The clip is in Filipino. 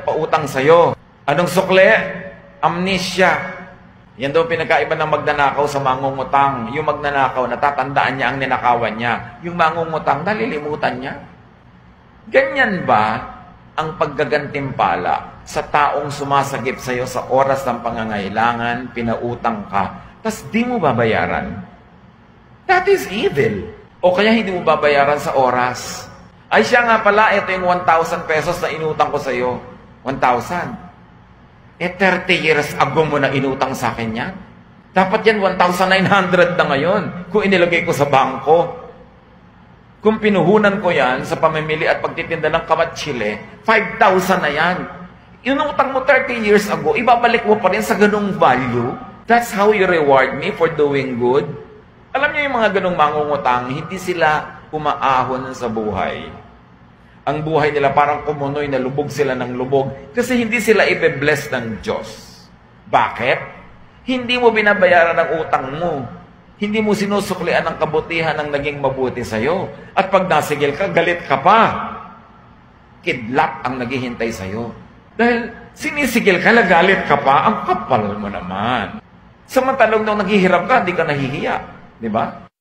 pautang sa'yo. Anong sukle? Amnesia. Yan daw pinagkaiba ng magnanakaw sa mangungutang. Yung magnanakaw, natatandaan niya ang ninakawan niya. Yung mangungutang, nalilimutan niya. Ganyan ba ang paggagantimpala sa taong sumasagip sa'yo sa oras ng pangangailangan, pinautang ka, tas di mo babayaran? That is evil. O kaya hindi mo babayaran sa oras. Ay siya nga pala, ito yung 1,000 pesos na inutang ko sa'yo. 1,000. 30 years ago mo na inutang sa akin yan. Dapat yan 1,900 na ngayon kung inilagay ko sa bangko. Kung pinuhunan ko yan sa pamimili at pagtitinda ng kamatsile, 5,000 na yan. Inutang mo 30 years ago, ibabalik mo pa rin sa ganung value. That's how you reward me for doing good. Alam niyo yung mga ganung mangungutang, hindi sila umaahon sa buhay. Ang buhay nila parang kumunoy na lubog sila ng lubog kasi hindi sila ibe-bless ng Diyos. Bakit? Hindi mo binabayaran ang utang mo. Hindi mo sinusuklian ang kabutihan ng naging mabuti sa'yo. At pag nasigil ka, galit ka pa. Kidlap ang naghihintay sa'yo. Dahil sinisigil ka, galit ka pa, ang kapal mo naman. Samantalong nung naghihirap ka, di ka nahihiya. Di ba?